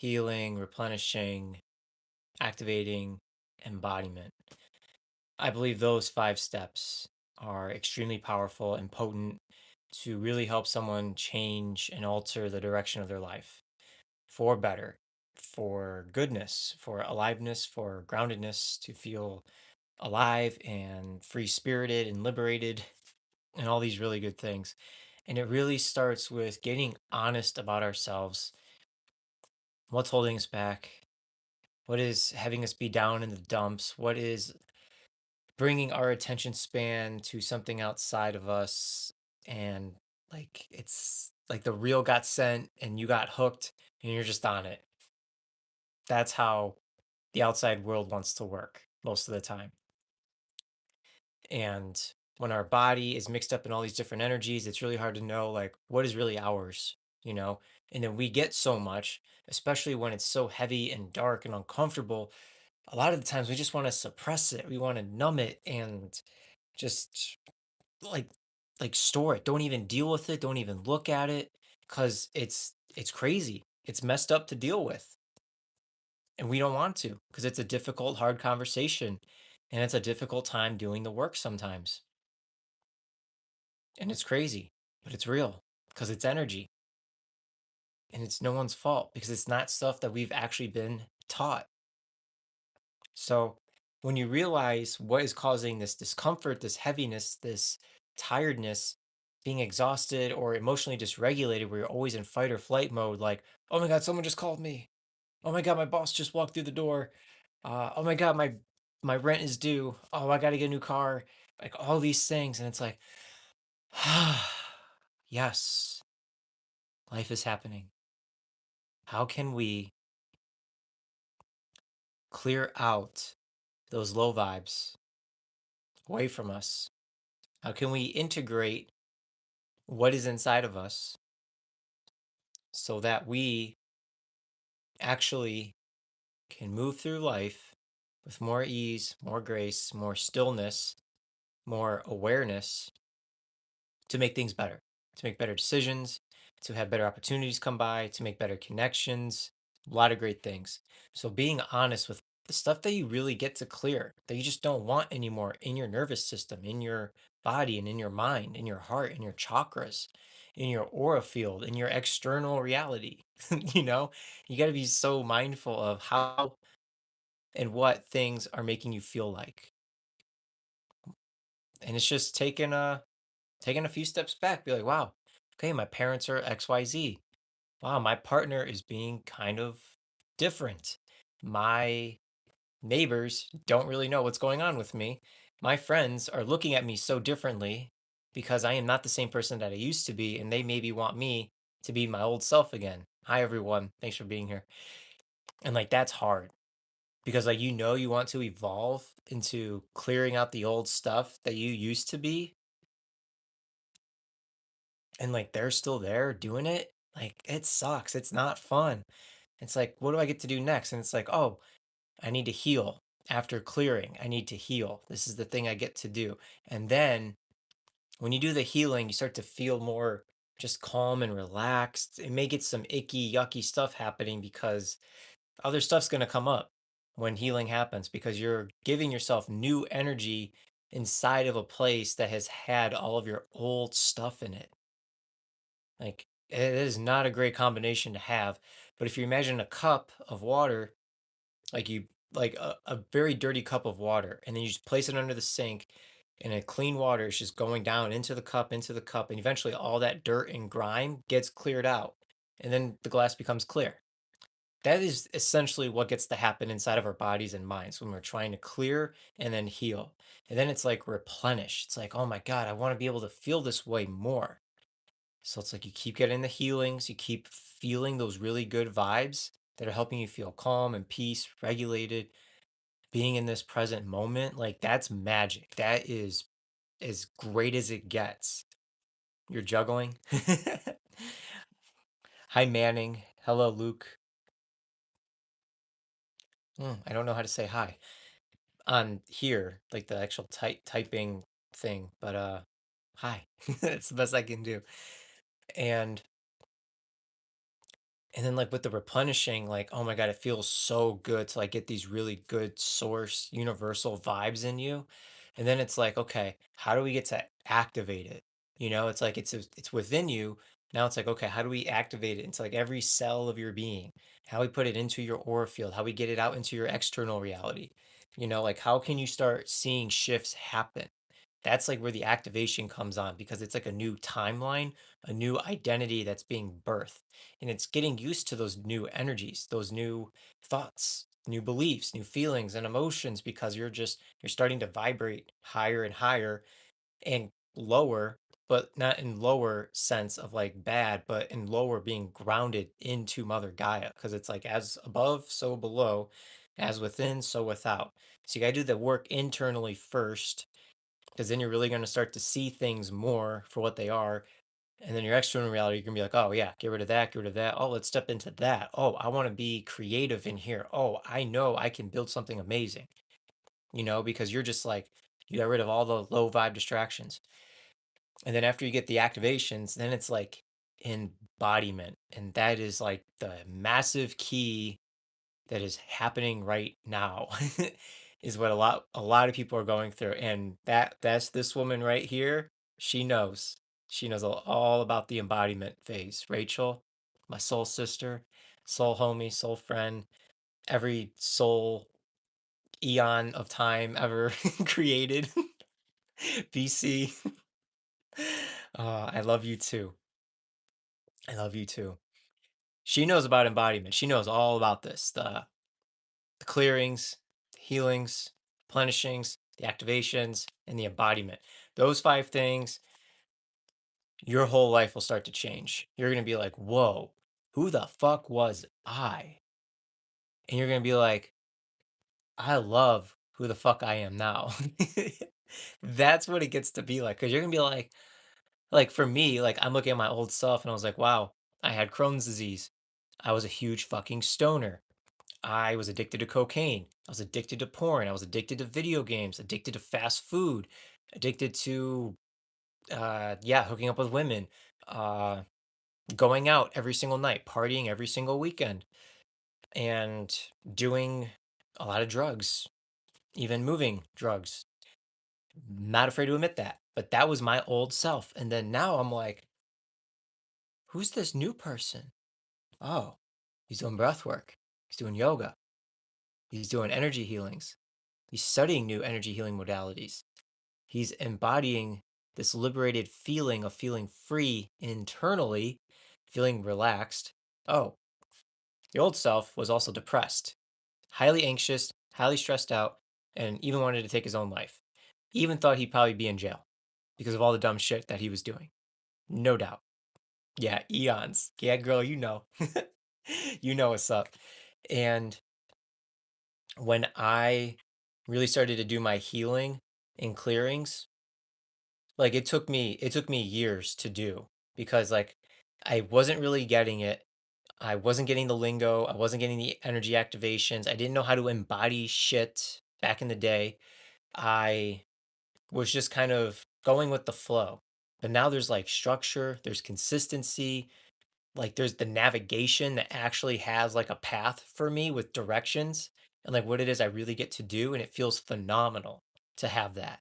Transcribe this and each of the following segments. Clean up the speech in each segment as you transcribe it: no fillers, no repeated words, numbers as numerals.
healing, replenishing, activating, embodiment. I believe those 5 steps are extremely powerful and potent to really help someone change and alter the direction of their life for better, for goodness, for aliveness, for groundedness, to feel alive and free spirited and liberated, and all these really good things. And it really starts with getting honest about ourselves. What's holding us back? What is having us be down in the dumps? What is bringing our attention span to something outside of us? And like, it's like the reel got sent and you got hooked and you're just on it. That's how the outside world wants to work most of the time. And when our body is mixed up in all these different energies, it's really hard to know like what is really ours, you know? And then we get so much, especially when it's so heavy and dark and uncomfortable. A lot of the times we just want to suppress it. We want to numb it and just like store it. Don't even deal with it. Don't even look at it cuz it's crazy. It's messed up to deal with. And we don't want to because it's a difficult, hard conversation and it's a difficult time doing the work sometimes. And it's crazy, but it's real because it's energy and it's no one's fault because it's not stuff that we've actually been taught. So when you realize what is causing this discomfort, this heaviness, this tiredness, being exhausted or emotionally dysregulated, where you're always in fight or flight mode, like, oh my God, someone just called me. Oh my God, my boss just walked through the door. Oh my God, my rent is due. Oh, I got to get a new car. Like all these things. And it's like, yes, life is happening. How can we clear out those low vibes away from us? How can we integrate what is inside of us so that we actually can move through life with more ease, more grace, more stillness, more awareness to make things better, to make better decisions, to have better opportunities come by, to make better connections, a lot of great things. So being honest with the stuff that you really get to clear, that you just don't want anymore in your nervous system, in your body and in your mind, in your heart, in your chakras, in your aura field, in your external reality. you know, you got to be so mindful of how and what things are making you feel like. And it's just taking a few steps back, be like, wow, okay, my parents are XYZ. Wow, my partner is being kind of different. My neighbors don't really know what's going on with me. My friends are looking at me so differently because I am not the same person that I used to be, and they maybe want me to be my old self again. Hi, everyone. Thanks for being here. And like, that's hard because, like, you want to evolve into clearing out the old stuff that you used to be, and like they're still there doing it, like it sucks. It's not fun. It's like, what do I get to do next? And it's like, oh, I need to heal. After clearing, I need to heal. This is the thing I get to do. And then when you do the healing, you start to feel more just calm and relaxed. It may get some icky, yucky stuff happening because other stuff's going to come up when healing happens because you're giving yourself new energy inside of a place that has had all of your old stuff in it. Like, it is not a great combination to have. But if you imagine a cup of water, like like a very dirty cup of water, and then you just place it under the sink, and a clean water is just going down into the cup, and eventually all that dirt and grime gets cleared out, and then the glass becomes clear. That is essentially what gets to happen inside of our bodies and minds when we're trying to clear and then heal. And then it's like replenish. It's like, oh my God, I want to be able to feel this way more. So it's like you keep getting the healings, you keep feeling those really good vibes that are helping you feel calm and peace, regulated, being in this present moment. Like that's magic. That is as great as it gets. You're juggling. Hi, Manning. Hello, Luke. I don't know how to say hi on here, like the actual typing thing, but hi. That's the best I can do. And And then like with the replenishing, like, oh my God, it feels so good to like get these really good source universal vibes in you. And then it's like, okay, how do we get to activate it? It's like it's within you. Now it's like, okay, how do we activate it into like every cell of your being? How we put it into your aura field, how we get it out into your external reality. Like how can you start seeing shifts happen? That's like where the activation comes on because it's like a new timeline, a new identity that's being birthed. And it's getting used to those new energies, those new thoughts, new beliefs, new feelings and emotions because you're starting to vibrate higher and higher and lower, but not in lower sense of like bad, but in lower being grounded into Mother Gaia. Because it's like as above, so below, as within, so without. So you gotta do the work internally first because then you're really going to start to see things more for what they are. And then your external reality, you're going to be like, oh, yeah, get rid of that, get rid of that. Oh, let's step into that. Oh, I want to be creative in here. Oh, I know I can build something amazing, because you're just like, you got rid of all the low vibe distractions. And then after you get the activations, then it's like embodiment. And that is like the massive key that is happening right now is what a lot of people are going through, and that's this woman right here. She knows all about the embodiment phase. Rachel, my soul sister, soul homie, soul friend, every soul eon of time ever created. BC. I love you too. I love you too. She knows about embodiment. She knows all about this, the clearings, the healings, plenishings, the activations, and the embodiment. Those five things, your whole life will start to change. You're going to be like, whoa, who the fuck was I? And you're going to be like, I love who the fuck I am now. That's what it gets to be like. Cause you're going to be like for me, like I'm looking at my old self and I was like, wow, I had Crohn's disease. I was a huge fucking stoner. I was addicted to cocaine. I was addicted to porn. I was addicted to video games, addicted to fast food, addicted to yeah, hooking up with women, uh going out every single night, partying every single weekend, and doing a lot of drugs, even moving drugs. Not afraid to admit that. But that was my old self. And then now I'm like, who's this new person? Oh, he's doing breath work. He's doing yoga. He's doing energy healings. He's studying new energy healing modalities. He's embodying this liberated feeling of feeling free internally, feeling relaxed. Oh, the old self was also depressed, highly anxious, highly stressed out, and even wanted to take his own life. He even thought he'd probably be in jail because of all the dumb shit that he was doing. No doubt. Yeah, eons. Yeah, girl, you know. You know what's up. And when I really started to do my healing and clearings, like it took me years to do because like I wasn't really getting it. I wasn't getting the lingo, I wasn't getting the energy activations. I didn't know how to embody shit back in the day. I was just kind of going with the flow. But now there's like structure, there's consistency, like there's the navigation that actually has like a path for me with directions and like what it is I really get to do, and it feels phenomenal to have that.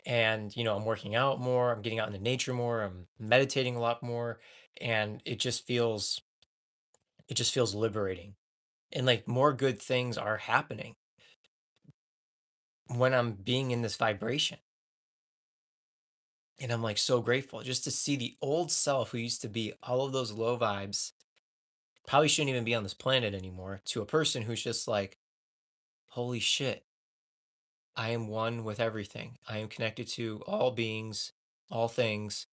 And I'm working out more, I'm getting out into nature more, I'm meditating a lot more, and it just feels liberating, and like more good things are happening when I'm being in this vibration. And I'm like so grateful just to see the old self who used to be all of those low vibes, probably shouldn't even be on this planet anymore, to a person who's just like, holy shit, I am one with everything. I am connected to all beings, all things.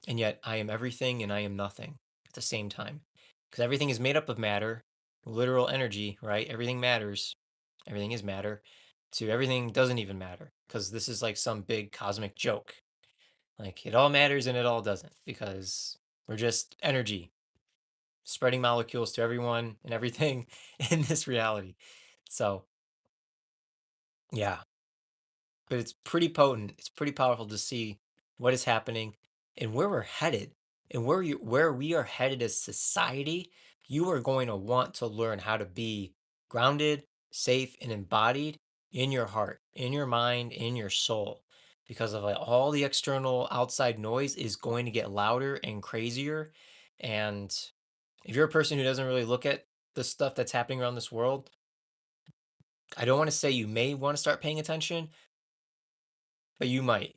And yet I am everything and I am nothing at the same time. Because everything is made up of matter, literal energy, right? Everything matters. Everything is matter. To everything doesn't even matter. Because this is like some big cosmic joke. Like it all matters and it all doesn't. Because we're just energy spreading molecules to everyone and everything in this reality. So, yeah, but it's pretty potent. It's pretty powerful to see what is happening and where we're headed and where we are headed as society. you are going to want to learn how to be grounded, safe, and embodied in your heart, in your mind, in your soul. Because of like all the external outside noise is going to get louder and crazier. And if you're a person who doesn't really look at the stuff that's happening around this world, I don't want to say you may want to start paying attention, but you might.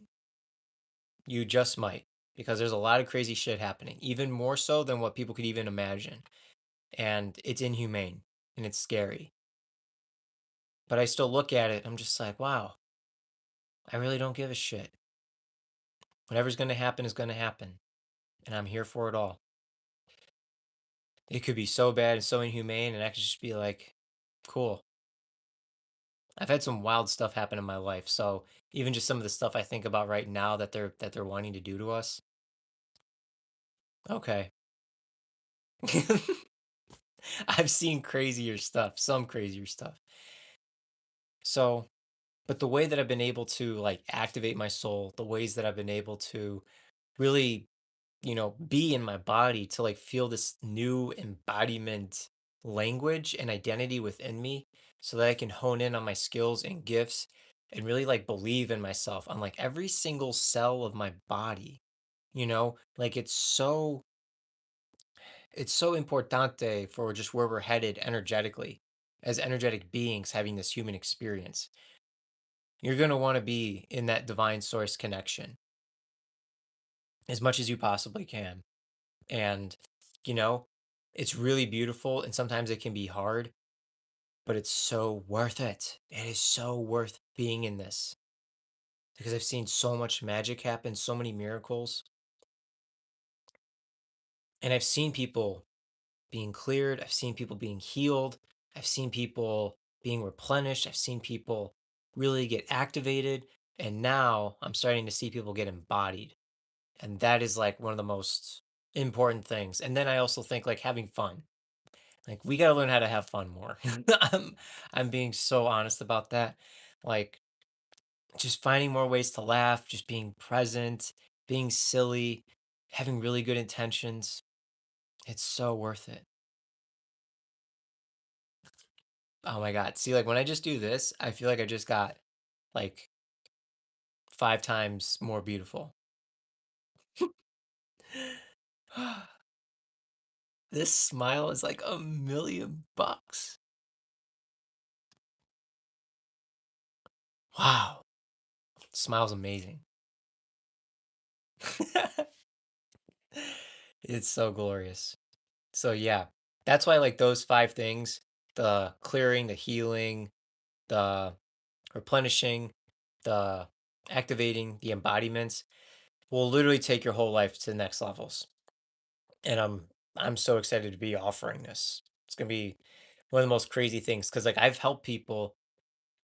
You just might. Because there's a lot of crazy shit happening, even more so than what people could even imagine. And it's inhumane and it's scary. But I still look at it, I'm just like, wow, I really don't give a shit. Whatever's going to happen is going to happen. And I'm here for it all. It could be so bad and so inhumane, and I could just be like, cool. I've had some wild stuff happen in my life. So even just some of the stuff I think about right now that they're wanting to do to us. Okay. I've seen crazier stuff, some crazier stuff. So, but the way that I've been able to like activate my soul, the ways that I've been able to really, be in my body to like feel this new embodiment language and identity within me so that I can hone in on my skills and gifts and really like believe in myself on like every single cell of my body. Like it's so importante for just where we're headed energetically as energetic beings having this human experience. You're going to want to be in that divine source connection as much as you possibly can. And, you know, it's really beautiful and sometimes it can be hard, but it's so worth it. It is so worth being in this because I've seen so much magic happen, so many miracles, and I've seen people being cleared, I've seen people being healed, I've seen people being replenished, I've seen people really get activated, and now I'm starting to see people get embodied. And that is like one of the most important things. And then I also think like having fun. Like we gotta learn how to have fun more. I'm being so honest about that. Like just finding more ways to laugh, just being present, being silly, having really good intentions. It's so worth it. Oh my God. See, like when I just do this, I feel like I just got like 5 times more beautiful. This smile is like $1,000,000. Wow. Smile's amazing. It's so glorious. So yeah, that's why like those 5 things, the clearing, the healing, the replenishing, the activating, the embodiments will literally take your whole life to the next levels. And I'm so excited to be offering this. It's gonna be one of the most crazy things because like I've helped people,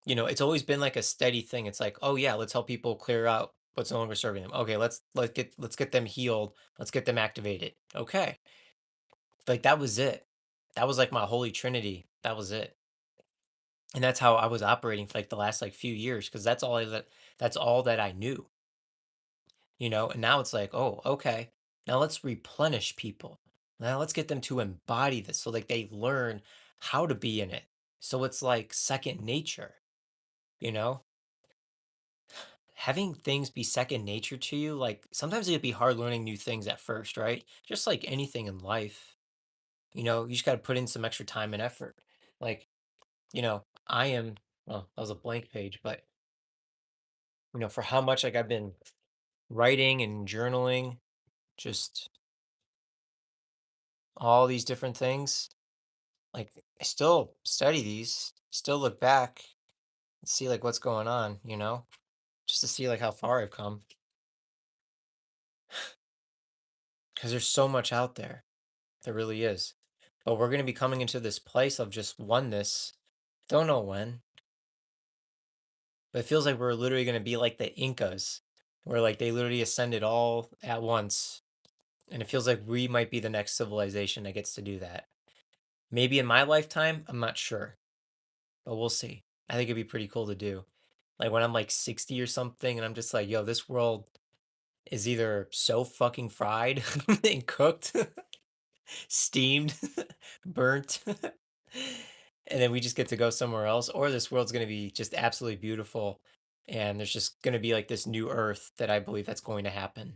it's always been like a steady thing. It's like, oh yeah, let's help people clear out what's no longer serving them. Okay, let's get them healed. Let's get them activated. Okay. Like that was it. That was like my holy trinity. That was it. And that's how I was operating for like the last like few years because that's all that I knew. And now it's like, oh, okay. Now let's replenish people. Now let's get them to embody this so like they learn how to be in it. So it's like second nature, you know? Having things be second nature to you, like sometimes it'd be hard learning new things at first, right? Just like anything in life, you just got to put in some extra time and effort. Like, I am, well, that was a blank page, but for how much like I've been writing and journaling, just all these different things, like I still study these, still look back and see like what's going on, just to see like how far I've come. Because there's so much out there. There really is. But we're going to be coming into this place of just oneness. Don't know when, but it feels like we're literally going to be like the Incas, where like they literally ascended all at once. And it feels like we might be the next civilization that gets to do that. Maybe in my lifetime, I'm not sure, but we'll see. I think it'd be pretty cool to do. Like when I'm like 60 or something, and I'm just like, yo, this world is either so fucking fried and cooked, steamed, burnt. And then we just get to go somewhere else, or this world's going to be just absolutely beautiful. And there's just going to be like this new earth that I believe that's going to happen.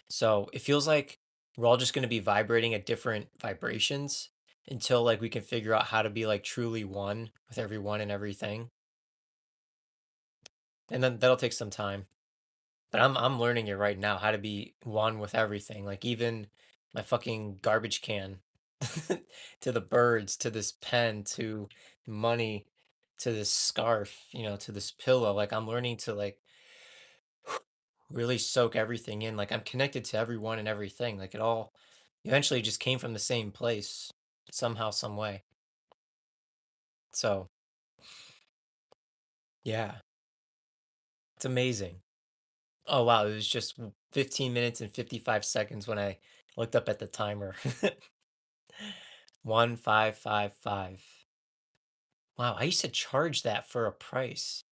So it feels like we're all just going to be vibrating at different vibrations until like we can figure out how to be like truly one with everyone and everything. And then that'll take some time. But I'm learning it right now how to be one with everything. Like even my fucking garbage can to the birds, to this pen, to money, to this scarf, to this pillow. Like I'm learning to like really soak everything in. Like I'm connected to everyone and everything. Like it all eventually just came from the same place somehow, some way. So yeah, it's amazing. Oh wow, it was just 15 minutes and 55 seconds when I looked up at the timer. 1555. Wow, I used to charge that for a price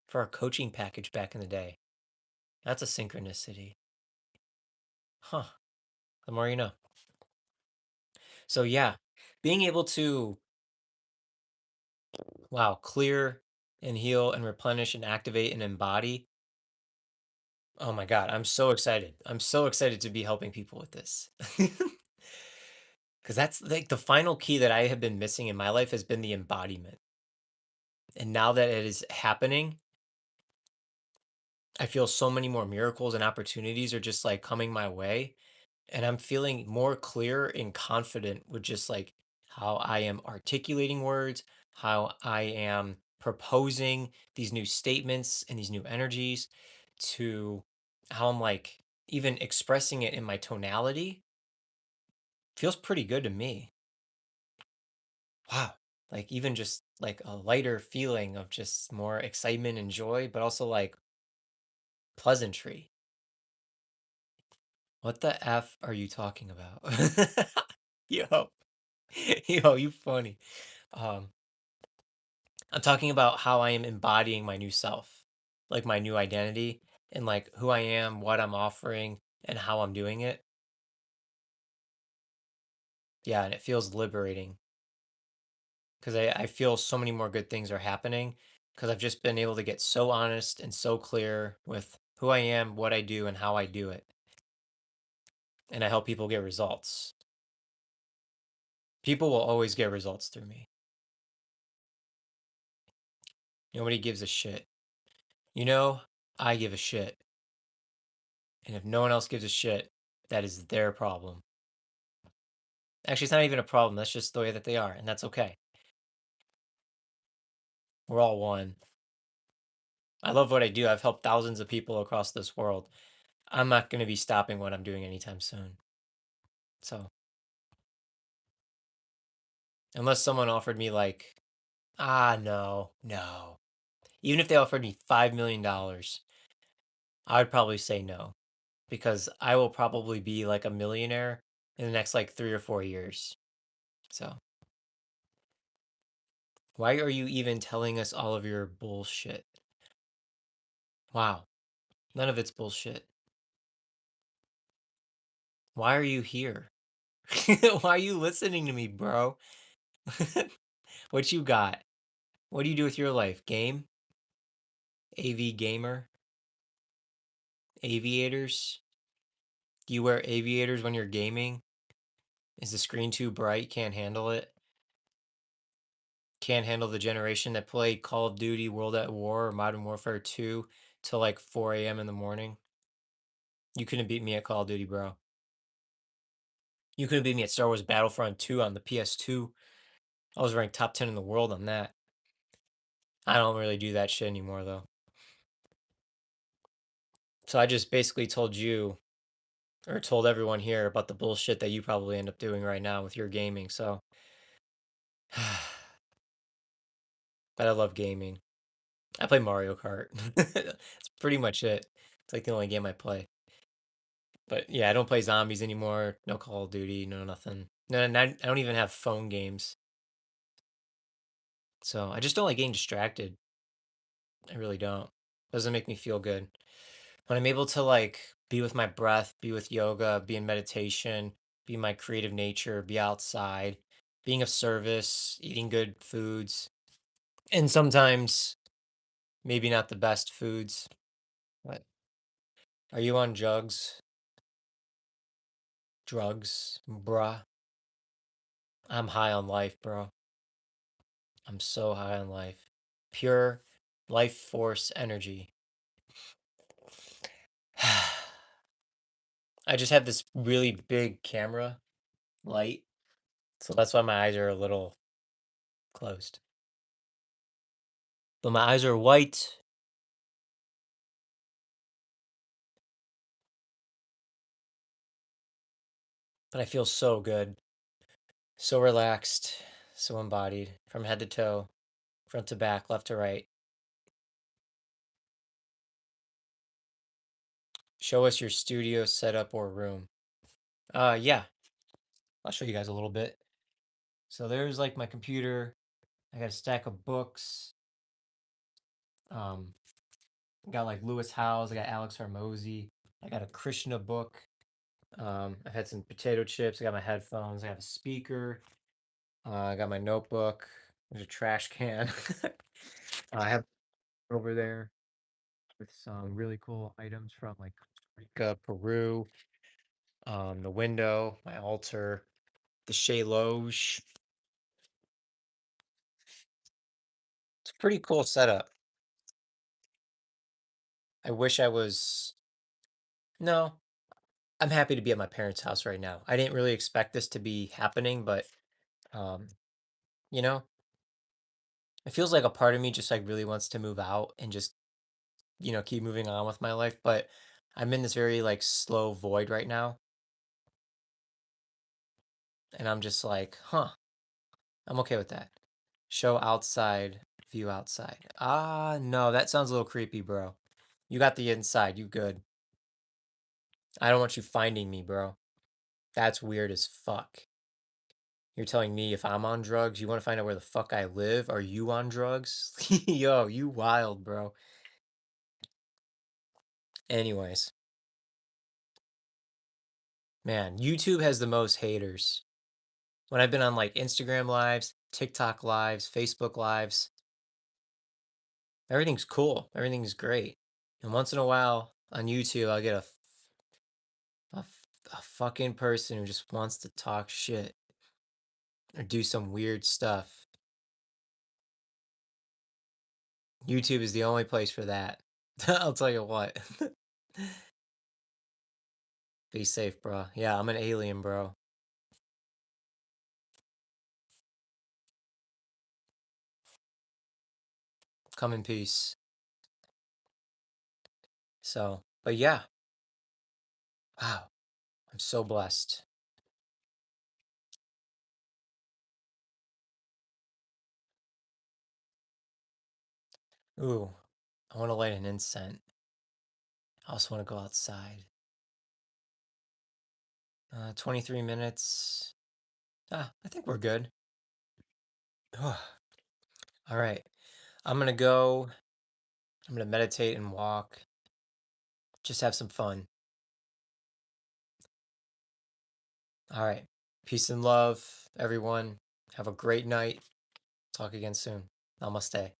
for a coaching package back in the day. That's a synchronicity. Huh. The more you know. So yeah, being able to wow, clear and heal and replenish and activate and embody. Oh my God, I'm so excited. I'm so excited to be helping people with this. Because that's like the final key that I have been missing in my life has been the embodiment. And now that it is happening, I feel so many more miracles and opportunities are just like coming my way. And I'm feeling more clear and confident with just like how I am articulating words, how I am proposing these new statements and these new energies, to how I'm like even expressing it in my tonality feels pretty good to me. Wow. Like even just like a lighter feeling of just more excitement and joy, but also like pleasantry. What the F are you talking about? Yo, yo, you funny. Um, I'm talking about how I am embodying my new self, like my new identity, and like who I am, what I'm offering, and how I'm doing it. Yeah, and it feels liberating because I feel so many more good things are happening because I've just been able to get so honest and so clear with who I am, what I do, and how I do it. And I help people get results. People will always get results through me. Nobody gives a shit. You know, I give a shit. And if no one else gives a shit, that is their problem. Actually, it's not even a problem. That's just the way that they are, and that's okay. We're all one. I love what I do. I've helped thousands of people across this world. I'm not going to be stopping what I'm doing anytime soon. So, unless someone offered me, like, no, no. Even if they offered me $5 million, I would probably say no because I will probably be like a millionaire in the next like 3 or 4 years. So, why are you even telling us all of your bullshit? Wow, none of it's bullshit. Why are you here? Why are you listening to me, bro? What you got? What do you do with your life? Game? AV gamer? Aviators? Do you wear aviators when you're gaming? Is the screen too bright? Can't handle it? Can't handle the generation that played Call of Duty, World at War, or Modern Warfare 2 till like 4 a.m. in the morning? You couldn't beat me at Call of Duty, bro. You couldn't beat me at Star Wars Battlefront 2 on the PS2. I was ranked top 10 in the world on that. I don't really do that shit anymore, though. So I just basically told you or told everyone here about the bullshit that you probably end up doing right now with your gaming. So, but I love gaming. I play Mario Kart. That's pretty much it. It's like the only game I play. But yeah, I don't play zombies anymore. No Call of Duty. No nothing. No, I don't even have phone games. So I just don't like getting distracted. I really don't. Doesn't make me feel good. When I'm able to like be with my breath, be with yoga, be in meditation, be my creative nature, be outside, being of service, eating good foods, and sometimes maybe not the best foods. But are you on drugs? Drugs, bruh. I'm high on life, bro. I'm so high on life. Pure life force energy. I just have this really big camera light, so that's why my eyes are a little closed. But my eyes are white, but I feel so good, so relaxed, so embodied from head to toe, front to back, left to right. Show us your studio setup or room. Yeah, I'll show you guys a little bit. So there's like my computer. I got a stack of books. Um, I got like Lewis Howes. I got Alex Hormozy. I got a Krishna book. I've had some potato chips. I got my headphones. I have a speaker. I got my notebook. There's a trash can. I have over there with some really cool items from like Costa Rica, Peru. The window, my altar, the Chez Loge. It's a pretty cool setup. I wish I was. No, I'm happy to be at my parents' house right now. I didn't really expect this to be happening, but um, you know, it feels like a part of me just like really wants to move out and just, keep moving on with my life. But I'm in this very like slow void right now. And I'm just like, huh, I'm okay with that. Show outside, view outside. No, that sounds a little creepy, bro. You got the inside, you good. I don't want you finding me, bro. That's weird as fuck. You're telling me if I'm on drugs, you want to find out where the fuck I live? Are you on drugs? Yo, you wild, bro. Anyways, man, YouTube has the most haters. When I've been on like Instagram lives, TikTok lives, Facebook lives, everything's cool. Everything's great. And once in a while on YouTube, I'll get a fucking person who just wants to talk shit or do some weird stuff. YouTube is the only place for that. I'll tell you what. Be safe, bro. Yeah, I'm an alien, bro. Come in peace. So, but yeah, wow, I'm so blessed. Ooh, I want to light an incense. I also want to go outside. 23 minutes. I think we're good. All right. I'm gonna go. I'm gonna meditate and walk. Just have some fun. All right. Peace and love, everyone. Have a great night. Talk again soon. Namaste.